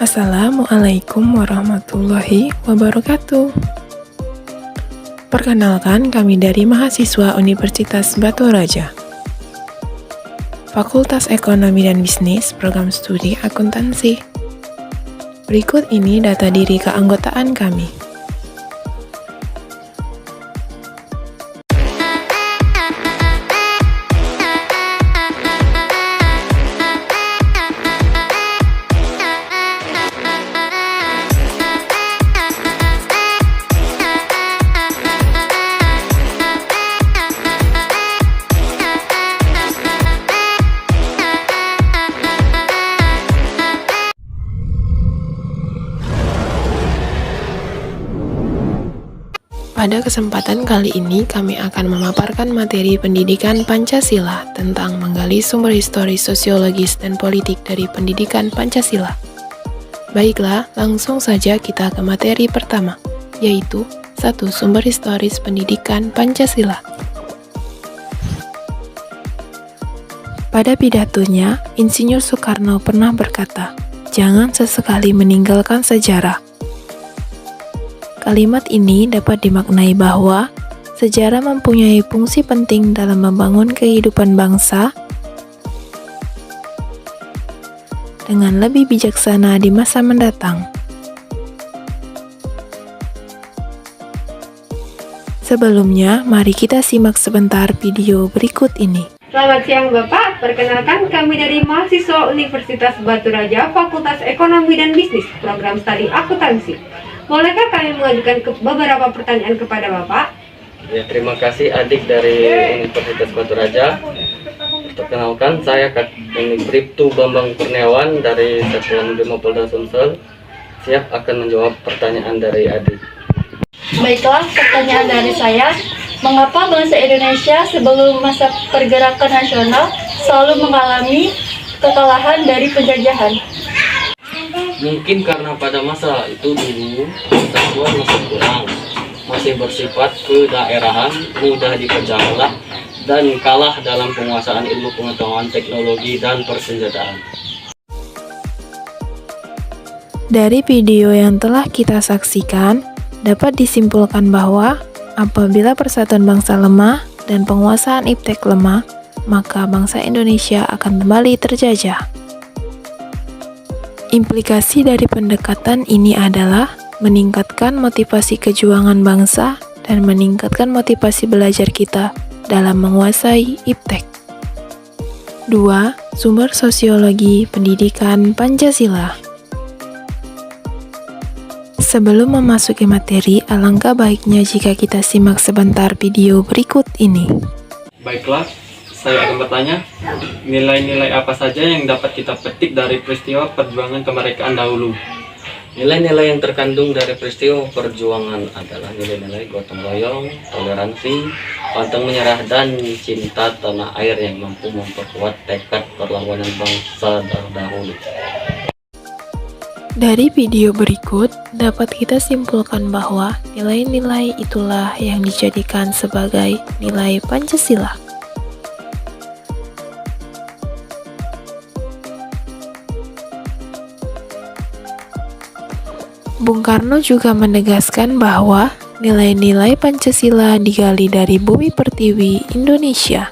Assalamualaikum warahmatullahi wabarakatuh. Perkenalkan, kami dari mahasiswa Universitas Batu Raja, Fakultas Ekonomi dan Bisnis, Program Studi Akuntansi. Berikut ini data diri keanggotaan kami. Pada kesempatan kali ini, kami akan memaparkan materi pendidikan Pancasila tentang menggali sumber historis, sosiologis, dan politik dari pendidikan Pancasila. Baiklah, langsung saja kita ke materi pertama, yaitu 1. Sumber historis pendidikan Pancasila. Pada pidatonya, Insinyur Soekarno pernah berkata, "Jangan sesekali meninggalkan sejarah." Kalimat ini dapat dimaknai bahwa sejarah mempunyai fungsi penting dalam membangun kehidupan bangsa dengan lebih bijaksana di masa mendatang. Sebelumnya, mari kita simak sebentar video berikut ini. Selamat siang Bapak, perkenalkan kami dari mahasiswa Universitas Batu Raja, Fakultas Ekonomi dan Bisnis, Program Studi Akuntansi. Bolehkah kami mengajukan beberapa pertanyaan kepada Bapak? Ya, terima kasih adik dari Universitas Batu Raja. Perkenalkan, saya Bribtu Bambang Kurniawan dari Satuan Brimob Polda Sumsel. Siap akan menjawab pertanyaan dari adik. Baiklah, pertanyaan dari saya. Mengapa bangsa Indonesia sebelum masa pergerakan nasional selalu mengalami kekalahan dari penjajahan? Mungkin karena pada masa itu dulu persatuan masih kurang, masih bersifat kedaerahan, mudah dipecah dan kalah dalam penguasaan ilmu pengetahuan, teknologi, dan persenjataan. Dari video yang telah kita saksikan, dapat disimpulkan bahwa apabila persatuan bangsa lemah dan penguasaan iptek lemah, maka bangsa Indonesia akan kembali terjajah. Implikasi dari pendekatan ini adalah meningkatkan motivasi kejuangan bangsa dan meningkatkan motivasi belajar kita dalam menguasai iptek. 2. Sumber sosiologi pendidikan Pancasila. Sebelum memasuki materi, alangkah baiknya jika kita simak sebentar video berikut ini. Baiklah, saya akan bertanya, nilai-nilai apa saja yang dapat kita petik dari peristiwa perjuangan kemerdekaan dahulu? Nilai-nilai yang terkandung dari peristiwa perjuangan adalah nilai-nilai gotong royong, toleransi, pantang menyerah, dan cinta tanah air yang mampu memperkuat tekad perlawanan bangsa dahulu. Dari video berikut, dapat kita simpulkan bahwa nilai-nilai itulah yang dijadikan sebagai nilai Pancasila. Bung Karno juga menegaskan bahwa nilai-nilai Pancasila digali dari bumi pertiwi Indonesia.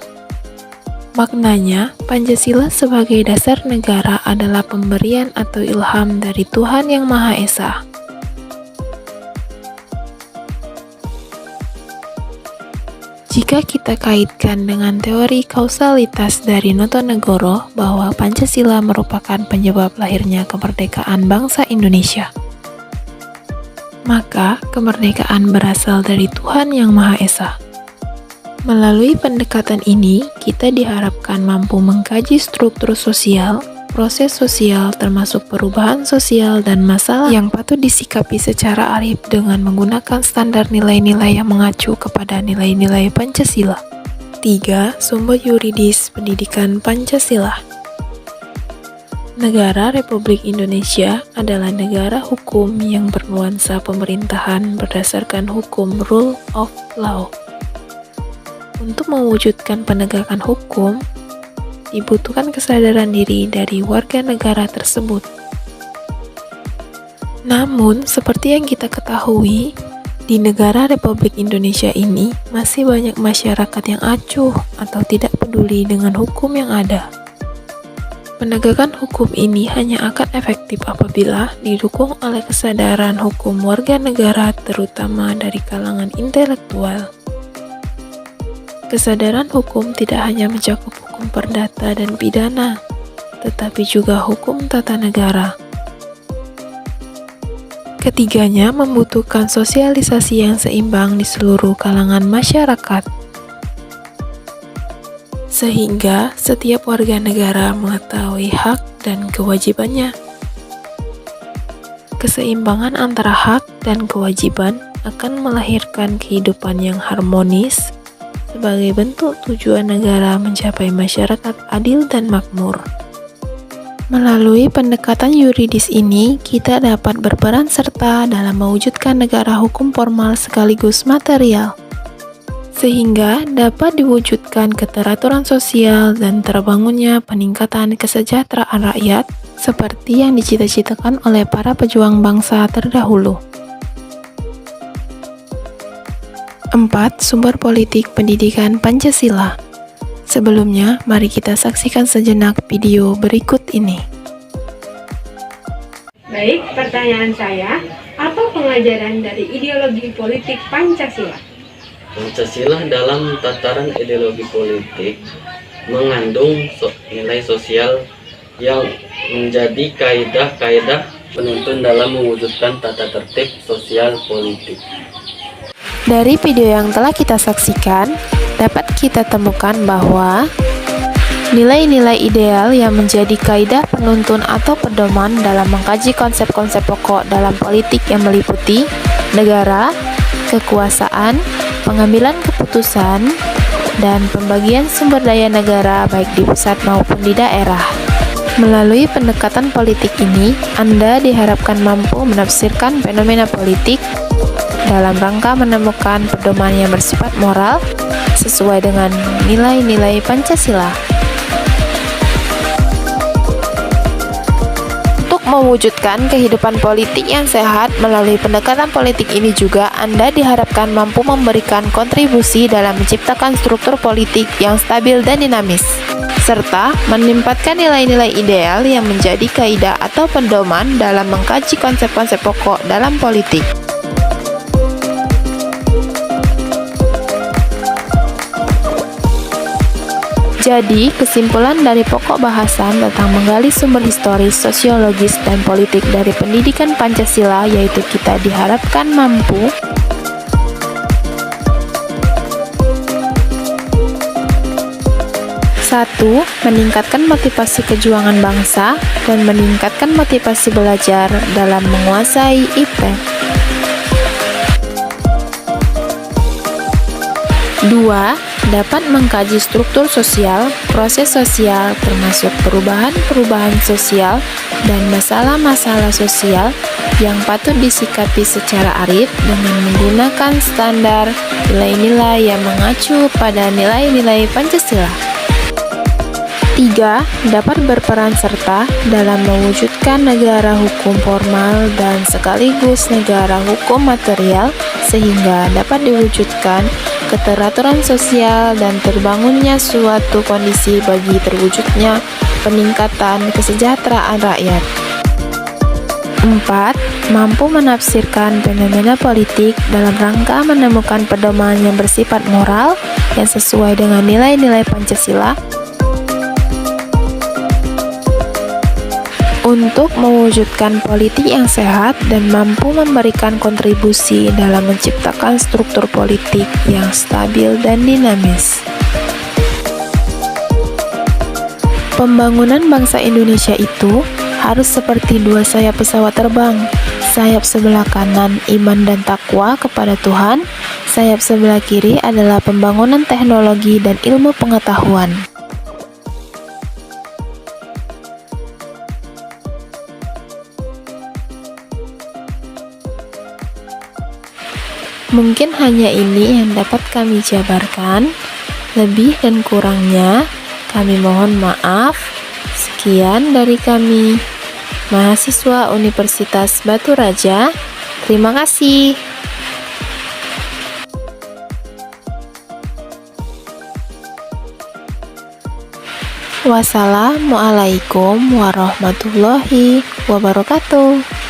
Maknanya, Pancasila sebagai dasar negara adalah pemberian atau ilham dari Tuhan Yang Maha Esa. Jika kita kaitkan dengan teori kausalitas dari Notonegoro bahwa Pancasila merupakan penyebab lahirnya kemerdekaan bangsa Indonesia, maka kemerdekaan berasal dari Tuhan Yang Maha Esa. Melalui pendekatan ini, kita diharapkan mampu mengkaji struktur sosial, proses sosial termasuk perubahan sosial dan masalah yang patut disikapi secara arif dengan menggunakan standar nilai-nilai yang mengacu kepada nilai-nilai Pancasila. 3. Sumber yuridis pendidikan Pancasila. Negara Republik Indonesia adalah negara hukum yang bernuansa pemerintahan berdasarkan hukum rule of law. Untuk mewujudkan penegakan hukum, dibutuhkan kesadaran diri dari warga negara tersebut. Namun, seperti yang kita ketahui, di negara Republik Indonesia ini masih banyak masyarakat yang acuh atau tidak peduli dengan hukum yang ada. Penegakan hukum ini hanya akan efektif apabila didukung oleh kesadaran hukum warga negara, terutama dari kalangan intelektual. Kesadaran hukum tidak hanya mencakup hukum perdata dan pidana, tetapi juga hukum tata negara. Ketiganya membutuhkan sosialisasi yang seimbang di seluruh kalangan masyarakat, sehingga setiap warga negara mengetahui hak dan kewajibannya. Keseimbangan antara hak dan kewajiban akan melahirkan kehidupan yang harmonis sebagai bentuk tujuan negara mencapai masyarakat adil dan makmur. Melalui pendekatan yuridis ini, kita dapat berperan serta dalam mewujudkan negara hukum formal sekaligus material, sehingga dapat diwujudkan keteraturan sosial dan terbangunnya peningkatan kesejahteraan rakyat seperti yang dicita-citakan oleh para pejuang bangsa terdahulu. 4. Sumber politik pendidikan Pancasila. Sebelumnya, mari kita saksikan sejenak video berikut ini. Baik, pertanyaan saya, apa pengajaran dari ideologi politik Pancasila? Pancasila dalam tataran ideologi politik mengandung nilai sosial yang menjadi kaidah-kaidah penuntun dalam mewujudkan tata tertib sosial politik. Dari video yang telah kita saksikan, dapat kita temukan bahwa nilai-nilai ideal yang menjadi kaidah penuntun atau pedoman dalam mengkaji konsep-konsep pokok dalam politik yang meliputi negara, kekuasaan, pengambilan keputusan, dan pembagian sumber daya negara baik di pusat maupun di daerah. Melalui pendekatan politik ini, Anda diharapkan mampu menafsirkan fenomena politik dalam rangka menemukan pedoman yang bersifat moral sesuai dengan nilai-nilai Pancasila. Untuk mewujudkan kehidupan politik yang sehat melalui pendekatan politik ini juga, Anda diharapkan mampu memberikan kontribusi dalam menciptakan struktur politik yang stabil dan dinamis, serta menempatkan nilai-nilai ideal yang menjadi kaidah atau pedoman dalam mengkaji konsep-konsep pokok dalam politik. Jadi, kesimpulan dari pokok bahasan tentang menggali sumber historis, sosiologis, dan politik dari pendidikan Pancasila yaitu kita diharapkan mampu satu, meningkatkan motivasi kejuangan bangsa dan meningkatkan motivasi belajar dalam menguasai IPTEN. 2. Dapat mengkaji struktur sosial, proses sosial, termasuk perubahan-perubahan sosial dan masalah-masalah sosial yang patut disikapi secara arif dengan menggunakan standar nilai-nilai yang mengacu pada nilai-nilai Pancasila. 3. Dapat berperan serta dalam mewujudkan negara hukum formal dan sekaligus negara hukum material sehingga dapat diwujudkan keteraturan sosial dan terbangunnya suatu kondisi bagi terwujudnya peningkatan kesejahteraan rakyat. 4. Mampu menafsirkan fenomena politik dalam rangka menemukan pedoman yang bersifat moral yang sesuai dengan nilai-nilai Pancasila untuk mewujudkan politik yang sehat dan mampu memberikan kontribusi dalam menciptakan struktur politik yang stabil dan dinamis. Pembangunan bangsa Indonesia itu harus seperti dua sayap pesawat terbang. Sayap sebelah kanan iman dan takwa kepada Tuhan, sayap sebelah kiri adalah pembangunan teknologi dan ilmu pengetahuan. Mungkin hanya ini yang dapat kami jabarkan. Lebih dan kurangnya kami mohon maaf. Sekian dari kami. mahasiswa Universitas Batu Raja. Terima kasih. Wassalamualaikum warahmatullahi wabarakatuh.